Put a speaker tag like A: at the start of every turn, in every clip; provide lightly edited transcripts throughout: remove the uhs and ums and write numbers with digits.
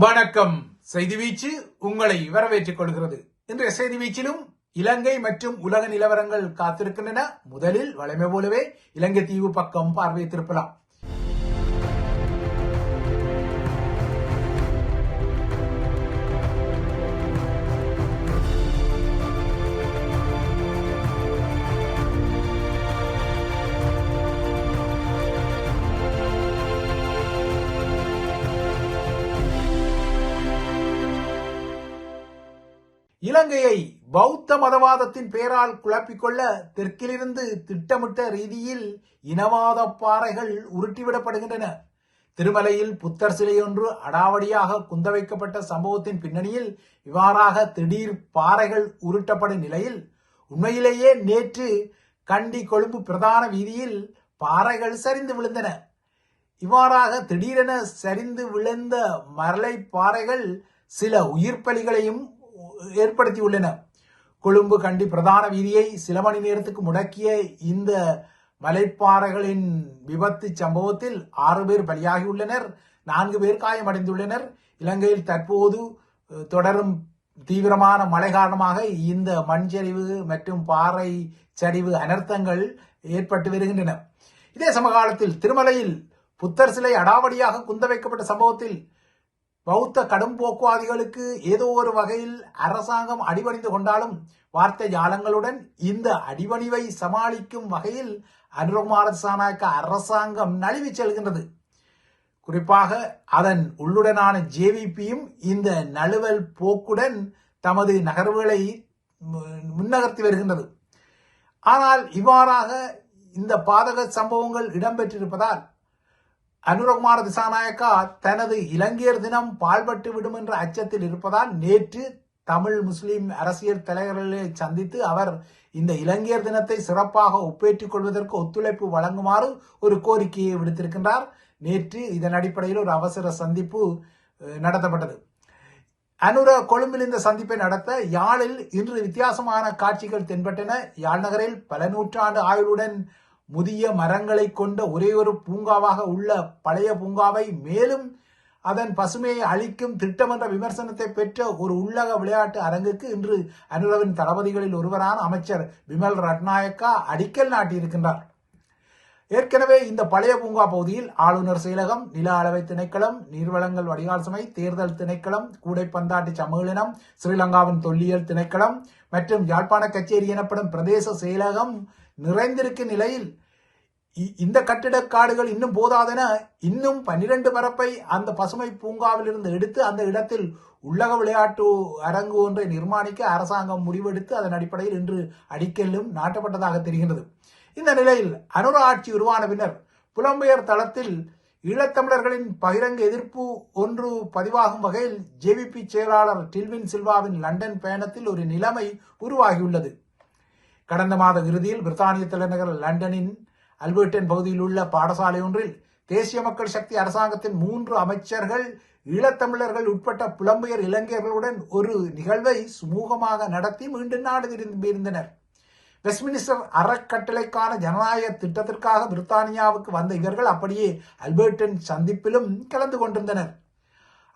A: வணக்கம். செய்தி வீச்சு உங்களை வரவேற்றுக் கொள்கிறது. இன்றைய செய்தி வீச்சிலும் இலங்கை மற்றும் உலக நிலவரங்கள் காத்திருக்கின்றன. முதலில் வழமை போலவே இலங்கை தீவு பக்கம் பார்வை திருப்பலாம். இலங்கையை பௌத்த மதவாதத்தின் பெயரால் குழப்பிக்கொள்ள தெற்கிலிருந்து திட்டமிட்ட ரீதியில் இனவாத பாறைகள் உருட்டிவிடப்படுகின்றன. திருமலையில் புத்தர் சிலை ஒன்று அடாவடியாக குந்த வைக்கப்பட்ட சம்பவத்தின் பின்னணியில் இவ்வாறாக திடீர் பாறைகள் உருட்டப்படும் நிலையில் உண்மையிலேயே நேற்று கண்டி கொழும்பு பிரதான வீதியில் பாறைகள் சரிந்து விழுந்தன. இவ்வாறாக திடீரென சரிந்து விழுந்த மரலை பாறைகள் சில உயிர்ப்பலிகளையும் ஏற்படுத்தியுள்ளன. கொழும்பு கண்டி பிரதான வீதியை சில மணி நேரத்துக்கு முடக்கிய இந்த மலைப்பாறைகளின் விபத்து சம்பவத்தில் 6 பேர் பலியாகியுள்ளனர், 4 பேர் காயமடைந்துள்ளனர். இலங்கையில் தற்போது தொடரும் தீவிரமான மழை காரணமாக இந்த மண் சரிவு மற்றும் பாறை சரிவு அனர்த்தங்கள் ஏற்பட்டு வருகின்றன. இதே சமகாலத்தில் திருமலையில் புத்தர் சிலை அடாவடியாக குந்த வைக்கப்பட்ட சம்பவத்தில் பௌத்த கடும் போக்குவாதிகளுக்கு ஏதோ ஒரு வகையில் அரசாங்கம் அடிபணிந்து கொண்டாலும் வார்த்தை ஜாலங்களுடன் இந்த அடிபணிவை சமாளிக்கும் வகையில் அனுரகுமார திசாநாயக்க அரசாங்கம் நழுவி செல்கின்றது. குறிப்பாக அதன் உள்ளுடனான ஜேவிபியும் இந்த நழுவல் போக்குடன் தமது நகர்வுகளை முன்னகர்த்தி வருகின்றது. ஆனால் இவ்வாறாக இந்த பாதக சம்பவங்கள் இடம்பெற்றிருப்பதால் அனுரகுமார திசாநாயக்கா தனது இலங்கையர் தினம் பாழ்பட்டு விடும் என்ற அச்சத்தில் இருப்பதால் நேற்று தமிழ் முஸ்லிம் அரசியல் தலைவர்களை சந்தித்து அவர் இந்த இலங்கையர் தினத்தை சிறப்பாக ஒப்பேற்றுக் கொள்வதற்கு ஒத்துழைப்பு வழங்குமாறு ஒரு கோரிக்கையை விடுத்திருக்கின்றார். நேற்று இதன் அடிப்படையில் ஒரு அவசர சந்திப்பு நடத்தப்பட்டது. கொழும்பில் இந்த சந்திப்பை நடத்த யாழில் இன்று வித்தியாசமான காட்சிகள் தென்பட்டன. யாழ் நகரில் பல நூற்றாண்டு ஆயுளுடன் முதிய மரங்களை கொண்ட ஒரே ஒரு பூங்காவாக உள்ள பழைய பூங்காவை மேலும் அதன் பசுமையை அளிக்கும் திட்டம் என்ற விமர்சனத்தை பெற்ற ஒரு உள்ளக விளையாட்டு அரங்குக்கு இன்று அனுரவின் தளபதிகளில் ஒருவரான அமைச்சர் பிமல் ரட்நாயக்கா அடிக்கல் நாட்டியிருக்கின்றார். ஏற்கனவே இந்த பழைய பூங்கா பகுதியில் ஆளுநர் செயலகம், நில அளவை திணைக்களம், நீர்வளங்கள் வடிகால் சபை, தேர்தல் திணைக்களம், கூடைப்பந்தாட்டு சம்மேளனம், ஸ்ரீலங்காவின் தொல்லியல் திணைக்களம் மற்றும் யாழ்ப்பாண கச்சேரி எனப்படும் பிரதேச செயலகம் நிறைந்திருக்கும் நிலையில் இந்த கட்டிடக்காடுகள் இன்னும் போதாதென இன்னும் 12 பரப்பை அந்த பசுமை பூங்காவில் இருந்து எடுத்து அந்த இடத்தில் உள்ளக விளையாட்டு அரங்கு ஒன்றை நிர்மாணிக்க அரசாங்கம் முடிவெடுத்து அதன் அடிப்படையில் இன்று அடிக்கல்லும் நாட்டப்பட்டதாக தெரிகின்றது. இந்த நிலையில் அனுர ஆட்சி உருவான பின்னர் புலம்பெயர் தளத்தில் ஈழத்தமிழர்களின் பகிரங்க எதிர்ப்பு ஒன்று பதிவாகும் வகையில் ஜேவிபி செயலாளர் டில்வின் சில்வாவின் லண்டன் பயணத்தில் ஒரு நிலைமை உருவாகியுள்ளது. கடந்த மாத இறுதியில் பிரித்தானிய தலைநகர் லண்டனின் அல்பர்டன் பகுதியில் உள்ள பாடசாலை ஒன்றில் தேசிய மக்கள் சக்தி அரசாங்கத்தின் 3 அமைச்சர்கள் ஈழத்தமிழர்கள் உட்பட்ட புலம்பெயர் இளைஞர்களுடன் ஒரு நிகழ்வை சுமூகமாக நடத்தி மீண்டும் நாடு திரும்பியிருந்தனர். வெஸ்ட்மினிஸ்டர் அறக்கட்டளைக்கான ஜனநாயக திட்டத்திற்காக பிரித்தானியாவுக்கு வந்த இவர்கள் அப்படியே அல்பர்டன் சந்திப்பிலும் கலந்து கொண்டிருந்தனர்.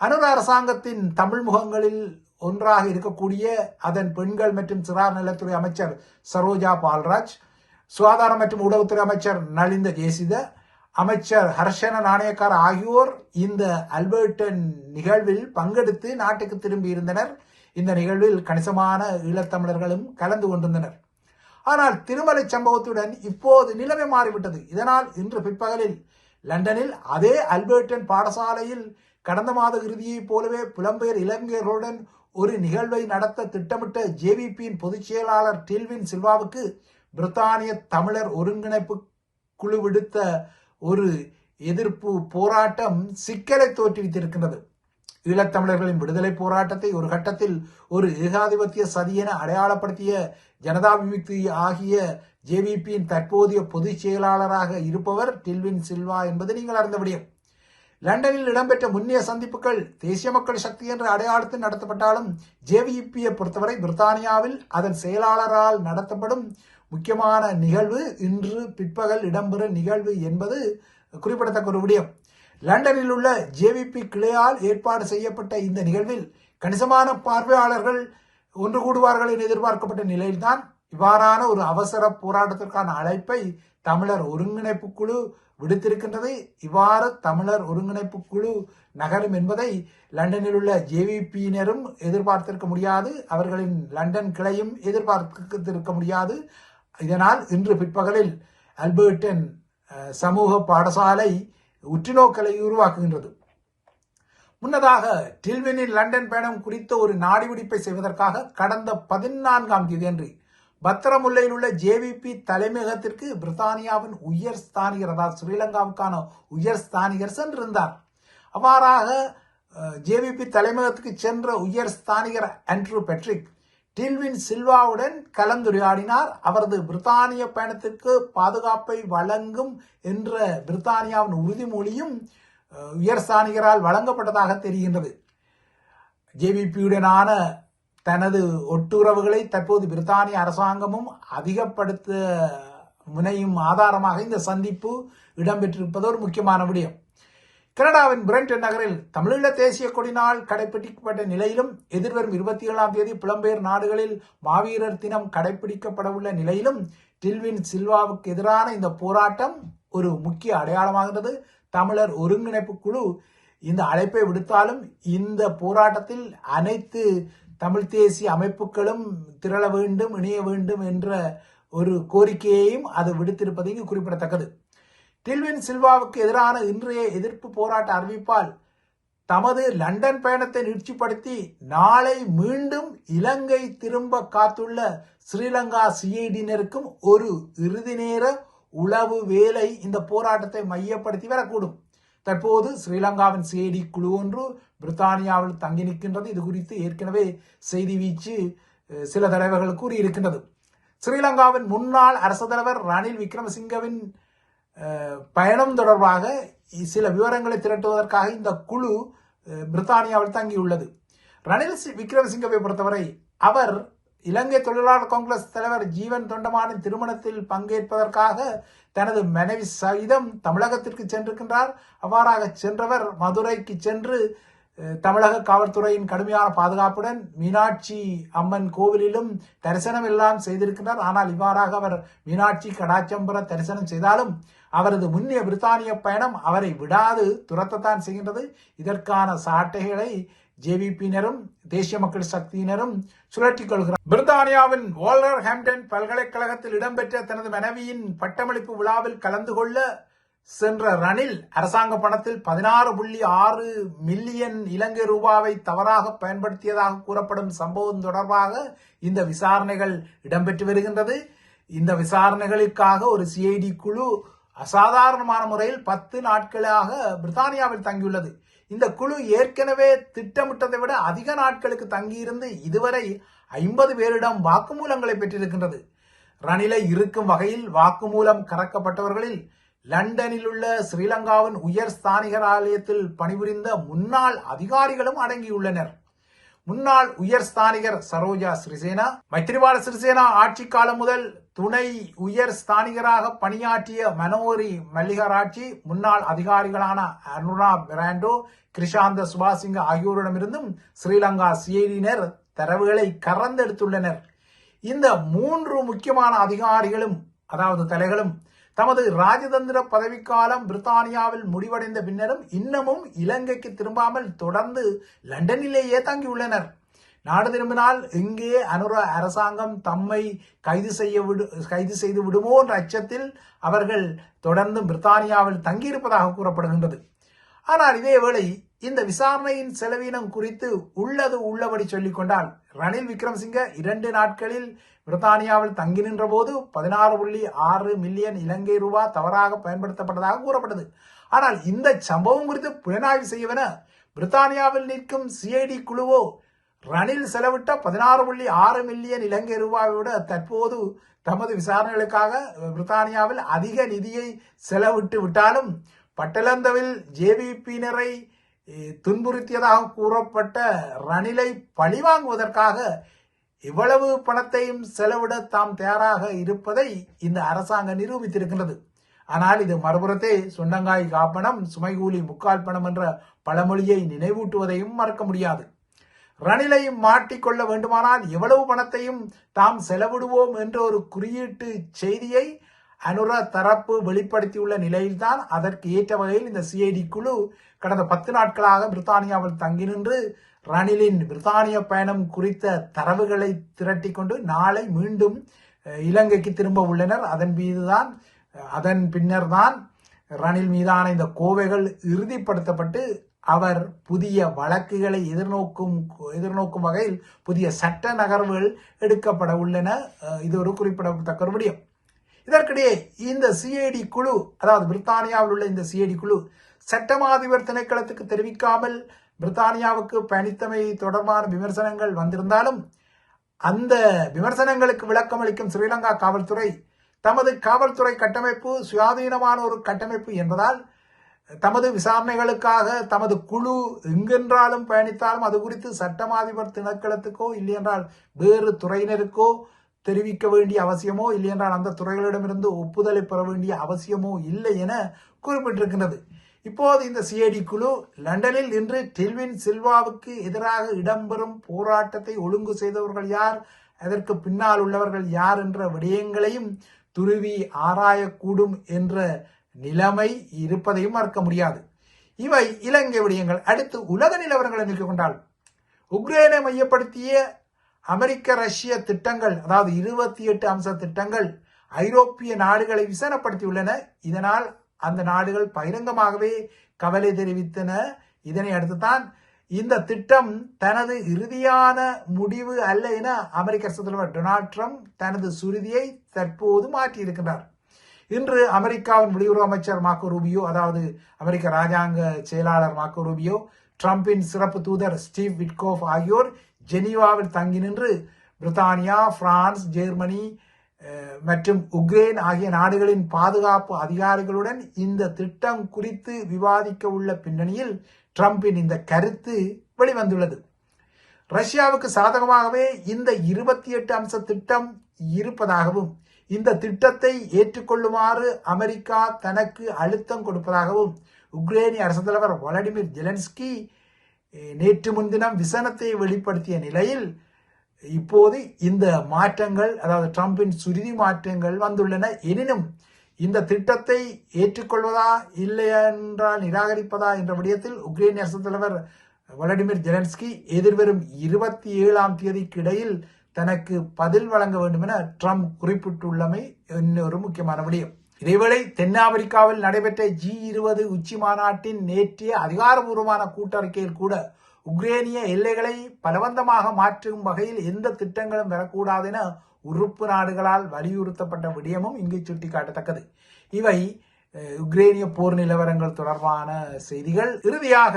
A: அனுர அரசாங்கத்தின் தமிழ் முகங்களில் ஒன்றாக இருக்கக்கூடிய அதன் பெண்கள் மற்றும் சிறார் நலத்துறை அமைச்சர் சரோஜா பால்ராஜ், சுகாதாரம் மற்றும் ஊடகத்துறை அமைச்சர் நலிந்த ஜேசித, அமைச்சர் ஹர்ஷன நாணயக்கார் ஆகியோர் இந்த அல்பர்டன் நிகழ்வில் பங்கெடுத்து நாட்டுக்கு திரும்பி இருந்தனர். இந்த நிகழ்வில் கணிசமான ஈழத்தமிழர்களும் கலந்து கொண்டிருந்தனர். ஆனால் திருமலை சம்பவத்துடன் இப்போது நிலைமை மாறிவிட்டது. இதனால் இன்று பிற்பகலில் லண்டனில் அதே அல்பர்டன் பாடசாலையில் கடந்த மாத இறுதியைப் போலவே புலம்பெயர் இளைஞர்களுடன் ஒரு நிகழ்வை நடத்த திட்டமிட்ட ஜேவிபியின் பொதுச் செயலாளர் டில்வின் சில்வாவுக்கு பிரித்தானிய தமிழர் ஒருங்கிணைப்பு குழு விடுத்த ஒரு எதிர்ப்பு போராட்டம் சிக்கலை தோற்றுவித்திருக்கின்றது. ஈழத்தமிழர்களின் விடுதலை போராட்டத்தை ஒரு கட்டத்தில் ஒரு ஏகாதிபத்திய சதி என அடையாளப்படுத்திய ஜனதா விமுக்தி ஆகிய ஜேவிபியின் தற்போதைய பொதுச் செயலாளராக இருப்பவர் டில்வின் சில்வா என்பது நீங்கள் அறிந்த விடயம். லண்டனில் இடம்பெற்ற முன்னிய சந்திப்புகள் தேசிய மக்கள் சக்தி என்ற அடையாளத்தில் நடத்தப்பட்டாலும் ஜேவிபியை பொறுத்தவரை பிரித்தானியாவில் அதன் செயலாளரால் நடத்தப்படும் முக்கியமான நிகழ்வு இன்று பிற்பகல் இடம்பெறும் நிகழ்வு என்பது குறிப்பிடத்தக்க ஒரு விடயம். லண்டனில் உள்ள ஜேவிபி கிளையால் ஏற்பாடு செய்யப்பட்ட இந்த நிகழ்வில் கணிசமான பார்வையாளர்கள் ஒன்று கூடுவார்கள் என எதிர்பார்க்கப்பட்ட நிலையில்தான் இவ்வாறான ஒரு அவசர போராட்டத்திற்கான அழைப்பை தமிழர் ஒருங்கிணைப்பு குழு விடுத்திருக்கின்றது. இவ்வாறு தமிழர் ஒருங்கிணைப்பு குழு நகரும் என்பதை லண்டனில் உள்ள ஜேவிபியினரும் எதிர்பார்த்திருக்க முடியாது, அவர்களின் லண்டன் கிளையும் எதிர்பார்த்திருக்க முடியாது. இதனால் இன்று பிற்பகலில் அல்பர்டன் சமூக பாடசாலை உற்றுநோக்கலை உருவாக்குகின்றது. முன்னதாக டில்வினின் லண்டன் பயணம் குறித்த ஒரு நாடிபிடிப்பை செய்வதற்காக கடந்த 14ஆம் தேதியன்று பத்திரமுல்லையில் உள்ள ஜேவிபி தலைமையகத்திற்கு பிரித்தானியாவின் உயர் ஸ்தானிகர், அதாவது ஸ்ரீலங்காவுக்கான உயர் ஸ்தானிகர் சென்றிருந்தார். அவ்வாறாக ஜேவிபி தலைமையகத்துக்கு சென்ற உயர் ஸ்தானிகர் ஆண்ட்ரூ பெட்ரிக் டில்வின் சில்வாவுடன் கலந்துரையாடினார். அவரது பிரித்தானிய பயணத்திற்கு பாதுகாப்பை வழங்கும் என்ற பிரித்தானியாவின் உறுதிமொழியும் உயர் ஸ்தானிகரால் வழங்கப்பட்டதாக தெரிகின்றது. ஜேவிபியுடனான தனது ஒட்டுறவுகளை தற்போது பிரித்தானிய அரசாங்கமும் அதிகப்படுத்த முனையும் ஆதாரமாக இந்த சந்திப்பு இடம்பெற்றிருப்பது ஒரு முக்கியமான விடயம். கனடாவின் பிரெண்டன் நகரில் தமிழீழ தேசிய கொடி நாள் கடைபிடிக்கப்பட்ட நிலையிலும் எதிர்வரும் 27ஆம் தேதி புலம்பெயர் நாடுகளில் மாவீரர் தினம் கடைபிடிக்கப்பட உள்ள நிலையிலும் டில்வின் சில்வாவுக்கு எதிரான இந்த போராட்டம் ஒரு முக்கிய அடையாளமாகிறது. தமிழர் ஒருங்கிணைப்பு குழு இந்த அழைப்பை விடுத்தாலும் இந்த போராட்டத்தில் அனைத்து தமிழ் தேசிய அமைப்புகளும் திரள வேண்டும், இணைய வேண்டும் என்ற ஒரு கோரிக்கையையும் அது விடுத்திருப்பது இங்கு குறிப்பிடத்தக்கது. டில்வின் சில்வாவுக்கு எதிரான இன்றைய எதிர்ப்பு போராட்ட அறிவிப்பால் தமது லண்டன் பயணத்தை நீட்சிப்படுத்தி நாளை மீண்டும் இலங்கை திரும்ப காத்துள்ள ஸ்ரீலங்கா சிஐடியினருக்கும் ஒரு இறுதி நேர உளவு வேலை இந்த போராட்டத்தை மையப்படுத்தி வரக்கூடும். தற்போது ஸ்ரீலங்காவின் சிஐடி குழு ஒன்று பிரித்தானியாவில் தங்கி நிற்கின்றது. இது குறித்து ஏற்கனவே செய்தி வீச்சு சில தடவைகள் கூறியிருக்கின்றது. ஸ்ரீலங்காவின் முன்னாள் அரசு தலைவர் ரணில் விக்ரமசிங்கவின் பயணம் தொடர்பாக சில விவரங்களை திரட்டுவதற்காக இந்த குழு பிரித்தானியாவில் தங்கியுள்ளது. ரணில் விக்ரமசிங்கவை பொறுத்தவரை அவர் இலங்கை தொழிலாளர் காங்கிரஸ் தலைவர் ஜீவன் தொண்டமானின் திருமணத்தில் பங்கேற்பதற்காக தனது மனைவி சகிதம் தமிழகத்திற்கு சென்றிருக்கின்றார். அவ்வாறாக சென்றவர் மதுரைக்கு சென்று தமிழக காவல்துறையின் கடுமையான பாதுகாப்புடன் மீனாட்சி அம்மன் கோவிலிலும் தரிசனம் எல்லாம் செய்திருக்கின்றார். ஆனால் இவ்வாறாக அவர் மீனாட்சி கடாச்சம்பர தரிசனம் செய்தாலும் அவரது முன்னிய பிரித்தானிய பயணம் அவரை விடாது துரத்தத்தான் செய்கின்றது. இதற்கான சாட்டைகளை ஜேவிபியினரும் தேசிய மக்கள் சக்தியினரும் சுழற்றிக் கொள்கிறார். பிரித்தானியாவின் வால்வர்ஹாம்ப்டன் பல்கலைக்கழகத்தில் இடம்பெற்ற தனது மனைவியின் பட்டமளிப்பு விழாவில் கலந்து கொள்ள சென்ற ரணில் அரசாங்க பணத்தில் 16.6 மில்லியன் இலங்கை ரூபாவை தவறாக பயன்படுத்தியதாக கூறப்படும் சம்பவம் தொடர்பாக இந்த விசாரணைகள் இடம்பெற்று வருகின்றது. இந்த விசாரணைகளுக்காக ஒரு சிஐடி குழு அசாதாரணமான முறையில் 10 நாட்களாக பிரித்தானியாவில் தங்கியுள்ளது. இந்த குழு ஏற்கனவே திட்டமிட்டதை விட அதிக நாட்களுக்கு தங்கியிருந்து இதுவரை 50 பேரிடம் வாக்குமூலங்களை பெற்றிருக்கின்றது. ரணிலை இருக்கும் வகையில் வாக்குமூலம் கறக்கப்பட்டவர்களில் லண்டனில் உள்ள ஸ்ரீலங்காவின் உயர் ஸ்தானிகர் ஆலயத்தில் பணிபுரிந்த முன்னாள் அதிகாரிகளும் அடங்கியுள்ளனர். முன்னாள் உயர் ஸ்தானிகர் சரோஜா சிறிசேனா, மைத்திரிபால சிறிசேனா ஆட்சி காலம் முதல் துணை உயர் ஸ்தானிகராக பணியாற்றிய மனோரி மல்லிகராட்சி, முன்னாள் அதிகாரிகளான அனுரா பிராண்டோ, கிருஷாந்த சுபாசிங்க ஆகியோரிடமிருந்தும் ஸ்ரீலங்கா சிஐடியினர் தரவுகளை கறந்தெடுத்துள்ளனர். இந்த 3 முக்கியமான அதிகாரிகளும், அதாவது தலைகளும், தமது ராஜதந்திர பதவிக்காலம் பிரித்தானியாவில் முடிவடைந்த பின்னரும் இன்னமும் இலங்கைக்கு திரும்பாமல் தொடர்ந்து லண்டனிலேயே தங்கியுள்ளனர். நாடு திரும்பினால் இங்கே அனுர அரசாங்கம் தம்மை கைது செய்து விடுமோ என்ற அச்சத்தில் அவர்கள் தொடர்ந்து பிரித்தானியாவில் தங்கியிருப்பதாக கூறப்படுகின்றது. ஆனால் இதேவேளை இந்த விசாரணையின் செலவீனம் குறித்து உள்ளபடி சொல்லிக் கொண்டால் ரணில் விக்ரமசிங்க 2 நாட்களில் பிரித்தானியாவில் தங்கி நின்ற போது 16.6 மில்லியன் இலங்கை ரூபாய் தவறாக பயன்படுத்தப்பட்டதாக கூறப்பட்டது. ஆனால் இந்த சம்பவம் குறித்து புலனாய்வு செய்யவென பிரித்தானியாவில் நிற்கும் சிஐடி குழுவோ ரணில் செலவிட்ட 16.6 மில்லியன் இலங்கை ரூபாயை விட தற்போது தமது விசாரணைகளுக்காக பிரித்தானியாவில் அதிக நிதியை செலவிட்டு விட்டாலும் பட்டலந்தவில் ஜேவிபியினரை துன்புறுத்தியதாக கூறப்பட்ட ரணிலை பழிவாங்குவதற்காக இவ்வளவு பணத்தையும் செலவிட தாம் தயாராக இருப்பதை இந்த அரசாங்கம் நிரூபித்திருக்கின்றது. ஆனால் இது மறுபுறத்தே சுண்டங்காய் காப்பணம் சுமைகூலி முக்கால் பணம் என்ற பழமொழியை நினைவூட்டுவதையும் மறக்க முடியாது. ரணிலை மாட்டிக்கொள்ள வேண்டுமானால் எவ்வளவு பணத்தையும் தாம் செலவிடுவோம் என்ற ஒரு குறியீட்டு செய்தியை அனுர தரப்பு வெளிப்படுத்தியுள்ள நிலையில்தான் அதற்கு ஏற்ற வகையில் இந்த சிஐடி குழு கடந்த 10 நாட்களாக பிரித்தானியாவில் தங்கி நின்று ரணிலின் பிரித்தானிய பயணம் குறித்த தரவுகளை திரட்டி கொண்டு நாளை மீண்டும் இலங்கைக்கு திரும்ப உள்ளனர். அதன் பின்னர் தான் ரணில் மீதான இந்த கோவைகள் இறுதிப்படுத்தப்பட்டு அவர் புதிய வழக்குகளை எதிர்நோக்கும் வகையில் புதிய சட்ட நகர்வுகள் எடுக்கப்பட உள்ளன. இது ஒரு குறிப்பிடத்தக்க ஒரு விடயம். இதற்கிடையே இந்த சிஐடி குழு, அதாவது பிரித்தானியாவில் உள்ள இந்த சிஐடி குழு சட்டமாதிபர் திணைக்களத்துக்கு தெரிவிக்காமல் பிரித்தானியாவுக்கு பயணித்தமை தொடர்பான விமர்சனங்கள் வந்திருந்தாலும் அந்த விமர்சனங்களுக்கு விளக்கம் அளிக்கும் ஸ்ரீலங்கா காவல்துறை தமது காவல்துறை கட்டமைப்பு சுயாதீனமான ஒரு கட்டமைப்பு என்பதால் தமது விசாரணைகளுக்காக தமது குழு எங்கென்றாலும் பயணித்தாலும் அது குறித்து சட்டமாதிபர் திணைக்களத்துக்கோ இல்லையென்றால் வேறு துறையினருக்கோ தெரிவிக்க வேண்டிய அவசியமோ இல்லையென்றால் அந்த துறைகளிடமிருந்து ஒப்புதலை பெற வேண்டிய அவசியமோ இல்லை என குறிப்பிட்டிருக்கின்றது. இப்போது இந்த சிஐடி குழு லண்டனில் இன்று டெல்வின் சில்வாவுக்கு எதிராக இடம்பெறும் போராட்டத்தை ஒழுங்கு செய்தவர்கள் யார், அதற்கு பின்னால் உள்ளவர்கள் யார் என்ற விடயங்களையும் துருவி ஆராயக்கூடும் என்ற நிலைமை இருப்பதையும் மறக்க முடியாது. இவை இலங்கை விடயங்கள். அடுத்து உலக நிலவரங்களை நிற்க கொண்டால் உக்ரைனை மையப்படுத்திய அமெரிக்க ரஷ்ய திட்டங்கள், அதாவது 28 அம்ச திட்டங்கள் ஐரோப்பிய நாடுகளை விசனப்படுத்தியுள்ளன. இதனால் அந்த நாடுகள் பகிரங்கமாகவே கவலை தெரிவித்தன. இதனை அடுத்துதான் இந்த திட்டம் தனது இறுதியான முடிவு அல்ல என அமெரிக்க அரசு தலைவர் டொனால்ட் ட்ரம்ப் தனது சுருதியை தற்போது மாற்றியிருக்கிறார். இன்று அமெரிக்காவின் வெளியுறவு அமைச்சர் மார்க்கோ ரூபியோ, அதாவது அமெரிக்க ராஜாங்க செயலாளர் மார்க்கோ ரூபியோ, ட்ரம்பின் சிறப்பு தூதர் ஸ்டீவ் விட்கோஃப் ஆகியோர் ஜெனீவாவில் தங்கி நின்று பிரித்தானியா, பிரான்ஸ், ஜெர்மனி மற்றும் உக்ரைன் ஆகிய நாடுகளின் பாதுகாப்பு அதிகாரிகளுடன் இந்த திட்டம் குறித்து விவாதிக்க உள்ள பின்னணியில் ட்ரம்பின் இந்த கருத்து வெளிவந்துள்ளது. ரஷ்யாவுக்கு சாதகமாகவே இந்த 28 அம்ச திட்டம் இருப்பதாகவும் இந்த திட்டத்தை ஏற்றுக்கொள்ளுமாறு அமெரிக்கா தனக்கு அழுத்தம் கொடுப்பதாகவும் உக்ரைனிய அரசு தலைவர் விளாடிமிர் ஜெலன்ஸ்கி நேற்று முன்தினம் விசனத்தை வெளிப்படுத்திய நிலையில் இப்போது இந்த மாற்றங்கள், அதாவது ட்ரம்பின் சுருதி மாற்றங்கள் வந்துள்ளன. எனினும் இந்த திட்டத்தை ஏற்றுக்கொள்வதா இல்லையா என்றால் நிராகரிப்பதா என்ற விடயத்தில் உக்ரைனிய அரசு தலைவர் விளாடிமிர் ஜெலன்ஸ்கி எதிர்வரும் 27ஆம் தேதிக்கு இடையில் தனக்கு பதில் வழங்க வேண்டும் என ட்ரம்ப் குறிப்பிட்டுள்ளமை இன்னொரு முக்கியமான விடயம். இதேவேளை தென்னாப்பிரிக்காவில் நடைபெற்ற G20 உச்சி மாநாட்டின் நேற்றைய அதிகாரபூர்வமான கூட்டறிக்கையில் கூட உக்ரேனிய எல்லைகளை பலவந்தமாக மாற்றும் வகையில் எந்த திட்டங்களும் வரக்கூடாது என உறுப்பு நாடுகளால் வலியுறுத்தப்பட்ட விடயமும் இங்கு சுட்டிக்காட்டத்தக்கது. இவை உக்ரேனிய போர் நிலவரங்கள் தொடர்பான செய்திகள். இறுதியாக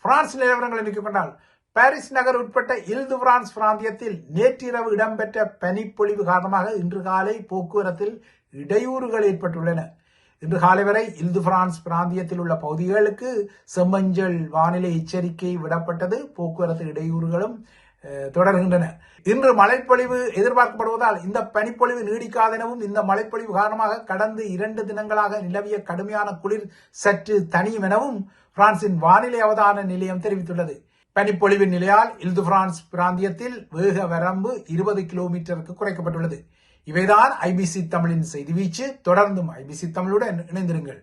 A: பிரான்ஸ் நிலவரங்களை நிற்க கொண்டால் பாரிஸ் நகர் உட்பட்ட இல் து பிரான்ஸ் பிராந்தியத்தில் நேற்றிரவு இடம்பெற்ற பனிப்பொழிவு காரணமாக இன்று காலை போக்குவரத்தில் இடையூறுகள் ஏற்பட்டுள்ளன. இன்று காலை வரை இல் து பிரான்ஸ் பிராந்தியத்தில் உள்ள பகுதிகளுக்கு செம்மஞ்சள் வானிலை எச்சரிக்கை விடப்பட்டது. போக்குவரத்து இடையூறுகளும் தொடர்கின்றன. இன்று மழைப்பொழிவு எதிர்பார்க்கப்படுவதால் இந்த பனிப்பொழிவு நீடிக்காதெனவும் இந்த மழைப்பொழிவு காரணமாக கடந்த 2 தினங்களாக நிலவிய கடுமையான குளிர் சற்று தனியும் எனவும் பிரான்சின் வானிலை அவதான நிலையம் தெரிவித்துள்ளது. பனிப்பொழிவின் நிலையால் இல் து பிரான்ஸ் பிராந்தியத்தில் வேக வரம்பு 20 கிலோமீட்டருக்கு குறைக்கப்பட்டுள்ளது. இவைதான் ஐபிசி தமிழின் செய்தி வீச்சு. தொடர்ந்தும் ஐபிசி தமிழுடன் இணைந்திருங்கள்.